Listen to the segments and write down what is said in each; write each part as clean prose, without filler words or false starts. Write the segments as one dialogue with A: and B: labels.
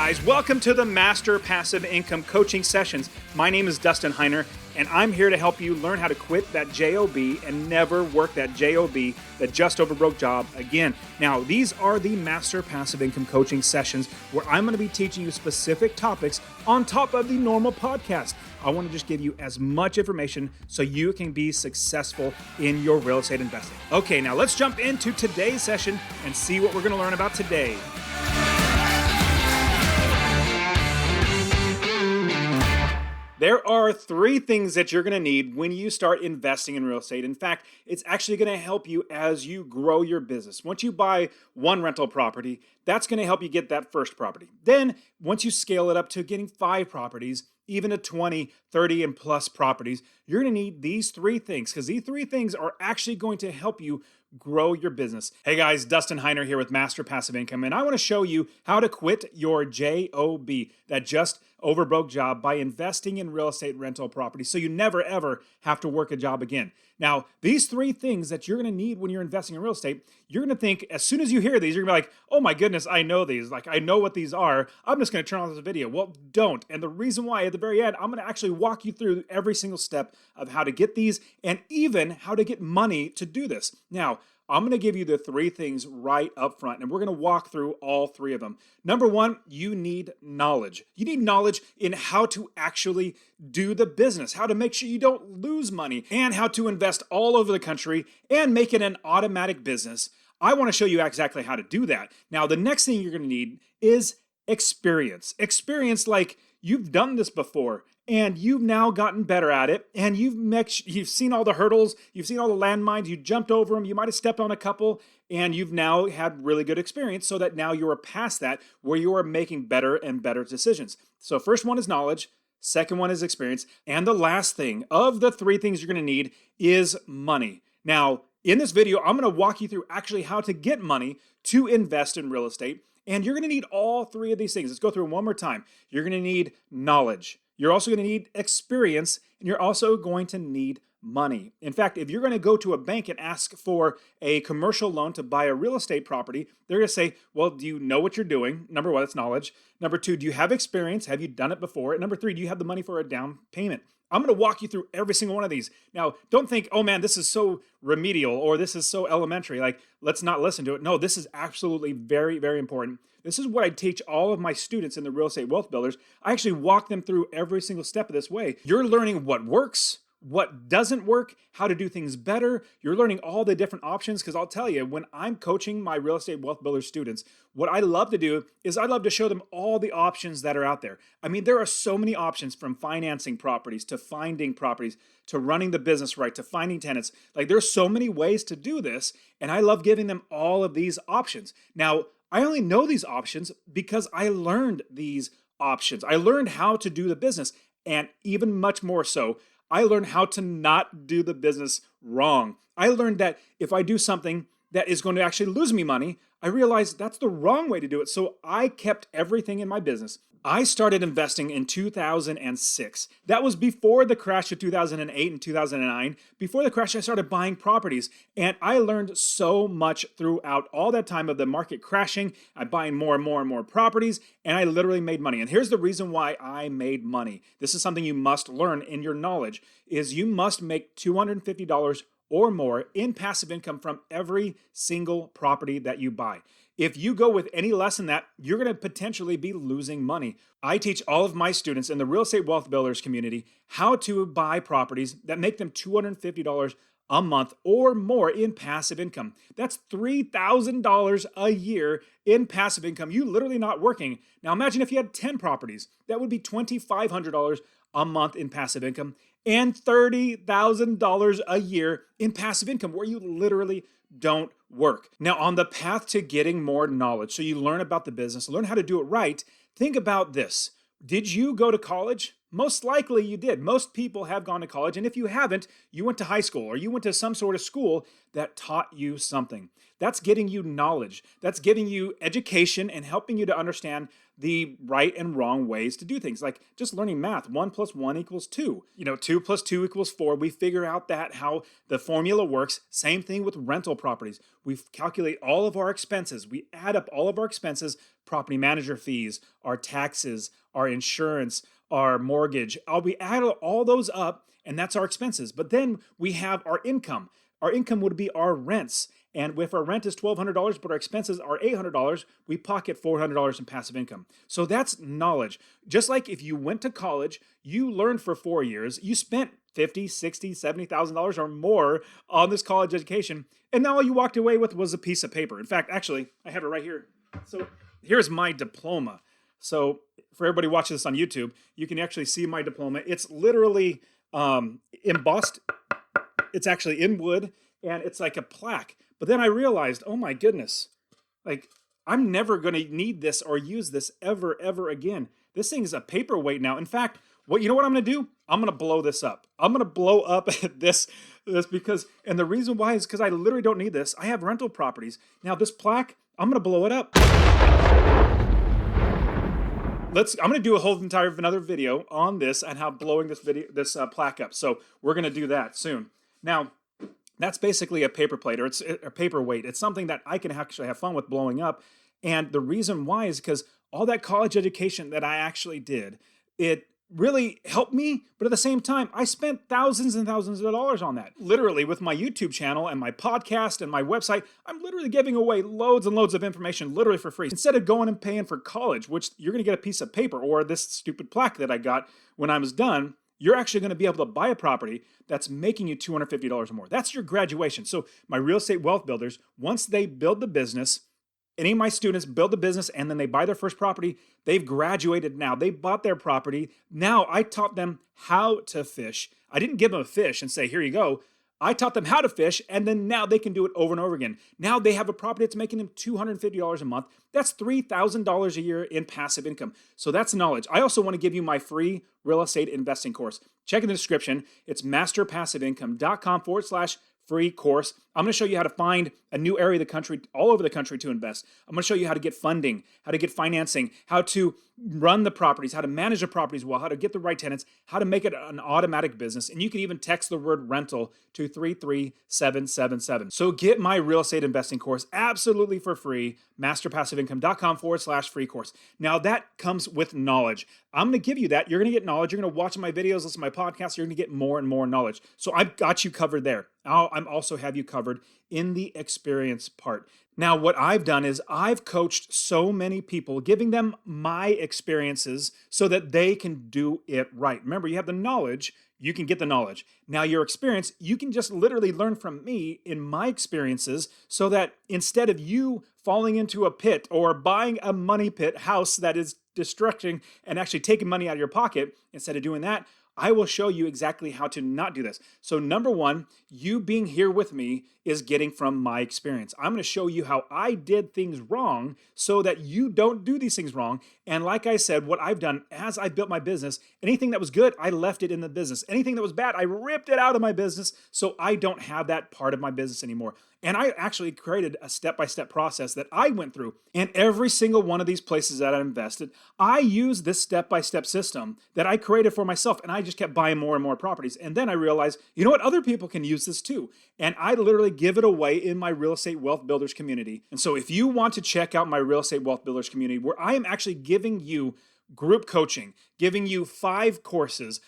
A: guys, welcome to the Master Passive Income Coaching Sessions. My name is Dustin Heiner, and I'm here to help you learn how to quit that JOB and never work that JOB, that just over broke job again. Now, these are the Master Passive Income Coaching Sessions where I'm going to be teaching you specific topics on top of the normal podcast. I want to just give you as much information so you can be successful in your real estate investing. Okay, now let's jump into today's session and see what we're going to learn about today. There are three things that you're going to need when you start investing in real estate. In fact, it's actually going to help you as you grow your business. Once you buy one rental property, that's going to help you get that first property. Then, once you scale it up to getting 5 properties, even to 20, 30, and plus properties, you're going to need these three things because these three things are actually going to help you grow your business. Hey guys, Dustin Heiner here with Master Passive Income, and I want to show you how to quit your JOB, that just over broke job, by investing in real estate rental property so you never ever have to work a job again. Now, these three things that you're going to need when you're investing in real estate, you're going to think, as soon as you hear these, you're going to be like, oh my goodness, I know these. Like, I know what these are. I'm just going to turn on this video. Well, don't. And the reason why, at the very end, I'm going to actually walk you through every single step of how to get these and even how to get money to do this. Now, I'm going to give you the three things right up front, and we're going to walk through all three of them. Number one, you need knowledge. You need knowledge in how to actually do the business, how to make sure you don't lose money, and how to invest all over the country and make it an automatic business. I want to show you exactly how to do that. Now, the next thing you're going to need is experience. Experience like you've done this before, and you've now gotten better at it, and you've seen all the hurdles, you've seen all the landmines, you jumped over them, you might have stepped on a couple, and you've now had really good experience so that now you are past that where you are making better and better decisions. So first one is knowledge, second one is experience, and the last thing of the three things you're going to need is money. Now, in this video, I'm going to walk you through actually how to get money to invest in real estate, and you're going to need all three of these things. Let's go through them one more time. You're going to need knowledge. You're also going to need experience, and you're also going to need money. In fact, if you're going to go to a bank and ask for a commercial loan to buy a real estate property, they're going to say, well, do you know what you're doing? Number one, it's knowledge. Number two, do you have experience? Have you done it before? And number three, do you have the money for a down payment? I'm going to walk you through every single one of these. Now, don't think, oh man, this is so remedial or this is so elementary. Like, let's not listen to it. No, this is absolutely very, very important. This is what I teach all of my students in the Real Estate Wealth Builders. I actually walk them through every single step of this way. You're learning what works, what doesn't work, how to do things better. You're learning all the different options because I'll tell you, when I'm coaching my Real Estate Wealth Builder students, what I love to do is I love to show them all the options that are out there. I mean, there are so many options, from financing properties to finding properties to running the business right to finding tenants. Like, there's so many ways to do this, and I love giving them all of these options. Now, I only know these options because I learned these options. I learned how to do the business, and even much more so, I learned how to not do the business wrong. I learned that if I do something that is going to actually lose me money, I realized that's the wrong way to do it. So I kept everything in my business. I started investing in 2006. That was before the crash of 2008 and 2009. Before the crash, I started buying properties, and I learned so much throughout all that time of the market crashing. I'm buying more and more and more properties, and I literally made money. And here's the reason why I made money. This is something you must learn in your knowledge, is you must make $250 or more in passive income from every single property that you buy. If you go with any less than that, you're going to potentially be losing money. I teach all of my students in the Real Estate Wealth Builders community how to buy properties that make them $250 a month or more in passive income. That's $3,000 a year in passive income. You literally not working. Now imagine if you had 10 properties. That would be $2,500 a month in passive income and $30,000 a year in passive income where you literally don't work. Now, on the path to getting more knowledge, so you learn about the business, learn how to do it right, think about this. Did you go to college? Most likely you did. Most people have gone to college, and if you haven't, you went to high school or you went to some sort of school that taught you something. That's getting you knowledge. That's giving you education and helping you to understand the right and wrong ways to do things, like just learning math. 1 plus 1 equals 2. 2 plus 2 equals 4. We figure out that how the formula works. Same thing with rental properties. We calculate all of our expenses. We add up all of our expenses, property manager fees, our taxes, our insurance, our mortgage. We add all those up, and that's our expenses. But then we have our income. Our income would be our rents. And if our rent is $1,200, but our expenses are $800, we pocket $400 in passive income. So that's knowledge. Just like if you went to college, you learned for 4 years, you spent $50,000, $60,000, $70,000 or more on this college education, and now all you walked away with was a piece of paper. In fact, actually, I have it right here. So here's my diploma. So for everybody watching this on YouTube, you can actually see my diploma. It's literally embossed. It's actually in wood, and it's like a plaque. But then I realized, oh my goodness, like I'm never going to need this or use this ever again. This thing is a paperweight now. In fact, you know what I'm going to do? I'm going to blow this up. I'm going to blow up this because, and the reason why is because I literally don't need this. I have rental properties. Now this plaque, I'm going to blow it up. I'm going to do a whole another video on this and how blowing this plaque up. So we're going to do that soon. Now, that's basically a paper plate, or it's a paperweight. It's something that I can actually have fun with blowing up. And the reason why is because all that college education that I actually did, it really helped me. But at the same time, I spent thousands and thousands of dollars on that. Literally, with my YouTube channel and my podcast and my website, I'm literally giving away loads and loads of information literally for free. Instead of going and paying for college, which you're going to get a piece of paper or this stupid plaque that I got when I was done, you're actually going to be able to buy a property that's making you $250 or more. That's your graduation. So my real estate wealth builders, once they build the business, any of my students build the business and then they buy their first property, they've graduated now. They bought their property. Now I taught them how to fish. I didn't give them a fish and say, here you go. I taught them how to fish, and then now they can do it over and over again. Now they have a property that's making them $250 a month. That's $3,000 a year in passive income. So that's knowledge. I also want to give you my free real estate investing course. Check in the description. It's masterpassiveincome.com/free course. I'm going to show you how to find a new area of the country, all over the country, to invest. I'm going to show you how to get funding, how to get financing, how to run the properties, how to manage the properties well, how to get the right tenants, how to make it an automatic business. And you can even text the word rental to 33777. So get my real estate investing course absolutely for free, masterpassiveincome.com/free course. Now that comes with knowledge. I'm going to give you that. You're going to get knowledge. You're going to watch my videos, listen to my podcasts. You're going to get more and more knowledge. So I've got you covered there. I'm also have you covered in the experience part. Now, what I've done is I've coached so many people, giving them my experiences so that they can do it right. Remember, you have the knowledge, you can get the knowledge. Now, your experience, you can just literally learn from me in my experiences so that instead of you falling into a pit or buying a money pit house that is destructing and actually taking money out of your pocket, instead of doing that, I will show you exactly how to not do this. So number one, you being here with me is getting from my experience. I'm going to show you how I did things wrong so that you don't do these things wrong. And like I said, what I've done as I built my business, anything that was good, I left it in the business. Anything that was bad, I ripped it out of my business so I don't have that part of my business anymore. And I actually created a step-by-step process that I went through. And every single one of these places that I invested, I used this step-by-step system that I created for myself. And I just kept buying more and more properties. And then I realized, you know what? Other people can use this too. And I literally give it away in my Real Estate Wealth Builders community. And so if you want to check out my Real Estate Wealth Builders community, where I am actually giving you group coaching, giving you 5 courses,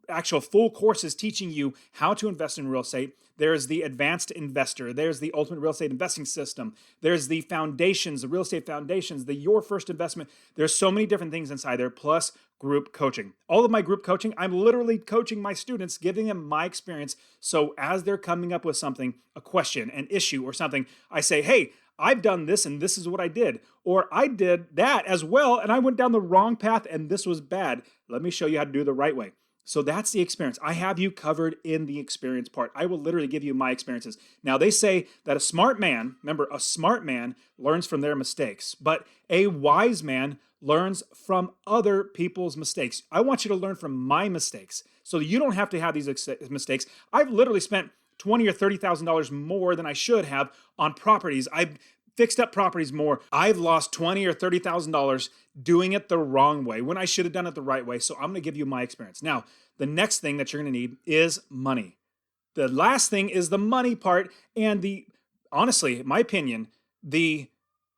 A: actual full courses teaching you how to invest in real estate. There's the Advanced Investor. There's the Ultimate Real Estate Investing System. There's the foundations, the real estate foundations, the Your First Investment. There's so many different things inside there, plus group coaching. All of my group coaching, I'm literally coaching my students, giving them my experience. So as they're coming up with something, a question, an issue, or something, I say, hey, I've done this and this is what I did. Or I did that as well and I went down the wrong path and this was bad. Let me show you how to do it the right way. So that's the experience. I have you covered in the experience part. I will literally give you my experiences. Now, they say that a smart man, remember, a smart man learns from their mistakes, but a wise man learns from other people's mistakes. I want you to learn from my mistakes so you don't have to have these mistakes. I've literally spent $20,000 or $30,000 more than I should have on properties. I've fixed up properties more. I've lost $20,000 or $30,000 doing it the wrong way when I should have done it the right way. So I'm going to give you my experience. Now, the next thing that you're going to need is money. The last thing is the money part, and honestly, in my opinion, the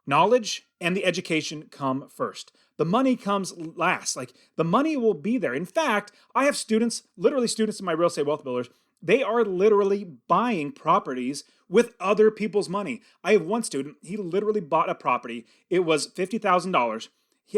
A: knowledge and the education come first. The money comes last. Like, the money will be there. In fact, I have students, literally students in my Real Estate Wealth Builders, they are literally buying properties with other people's money. I have one student, he literally bought a property. It was $50,000.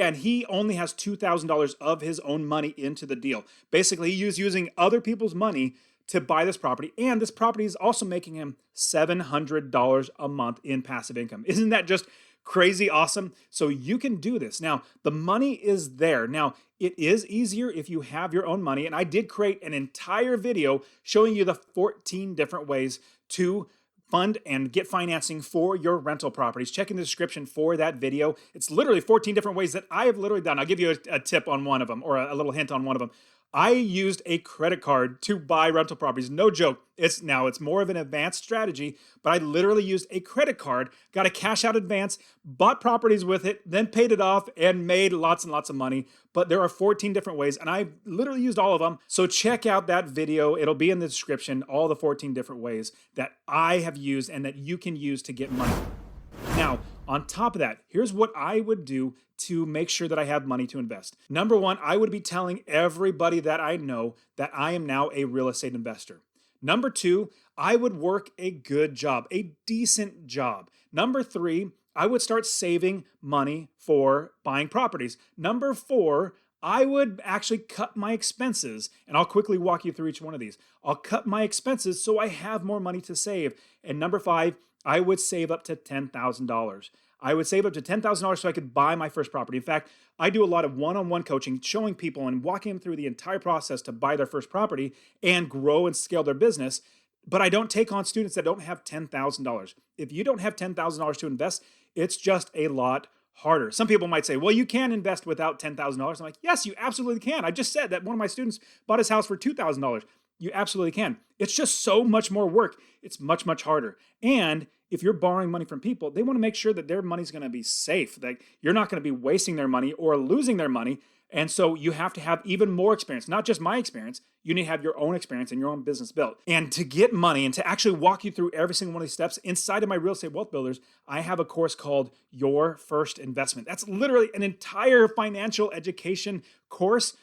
A: And he only has $2,000 of his own money into the deal. Basically, he was using other people's money to buy this property. And this property is also making him $700 a month in passive income. Isn't that just crazy awesome? So you can do this. Now, the money is there. Now, it is easier if you have your own money. And I did create an entire video showing you the 14 different ways to fund and get financing for your rental properties. Check in the description for that video. It's literally 14 different ways that I have literally done. I'll give you a tip on one of them, or a little hint on one of them. I used a credit card to buy rental properties. No joke. It's more of an advanced strategy, but I literally used a credit card, got a cash out advance, bought properties with it, then paid it off and made lots and lots of money. But there are 14 different ways, and I literally used all of them. So check out that video. It'll be in the description, all the 14 different ways that I have used and that you can use to get money. Now, on top of that, here's what I would do to make sure that I have money to invest. Number one, I would be telling everybody that I know that I am now a real estate investor. Number two, I would work a good job, a decent job. Number three, I would start saving money for buying properties. Number four, I would actually cut my expenses, and I'll quickly walk you through each one of these. I'll cut my expenses so I have more money to save. And number five, I would save up to $10,000. I would save up to $10,000 so I could buy my first property. In fact, I do a lot of one-on-one coaching, showing people and walking them through the entire process to buy their first property and grow and scale their business. But I don't take on students that don't have $10,000. If you don't have $10,000 to invest, it's just a lot harder. Some people might say, well, you can invest without $10,000. I'm like, yes, you absolutely can. I just said that one of my students bought his house for $2,000. You absolutely can. It's just so much more work. It's much, much harder. And if you're borrowing money from people, they want to make sure that their money's going to be safe, that you're not going to be wasting their money or losing their money. And so you have to have even more experience, not just my experience. You need to have your own experience and your own business built. And to get money and to actually walk you through every single one of these steps inside of my Real Estate Wealth Builders, I have a course called Your First Investment. That's literally an entire financial education course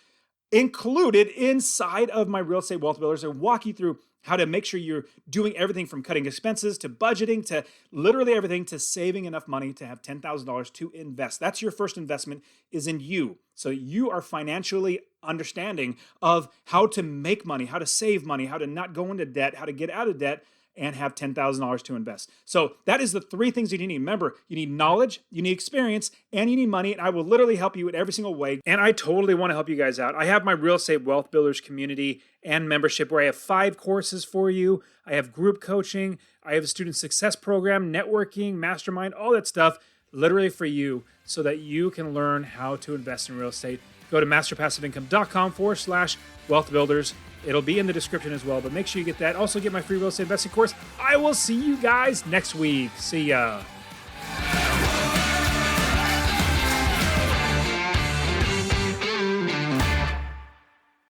A: included inside of my Real Estate Wealth Builders. I walk you through how to make sure you're doing everything from cutting expenses to budgeting to literally everything to saving enough money to have $10,000 to invest. That's your first investment, is in you. So you are financially understanding of how to make money, how to save money, how to not go into debt, how to get out of debt, and have $10,000 to invest. So that is the three things that you need. Remember, you need knowledge, you need experience, and you need money. And I will literally help you in every single way. And I totally want to help you guys out. I have my Real Estate Wealth Builders community and membership where I have 5 courses for you. I have group coaching. I have a student success program, networking, mastermind, all that stuff literally for you so that you can learn how to invest in real estate. Go to masterpassiveincome.com/wealth builders. It'll be in the description as well, but make sure you get that. Also get my free real estate investing course. I will see you guys next week. See ya.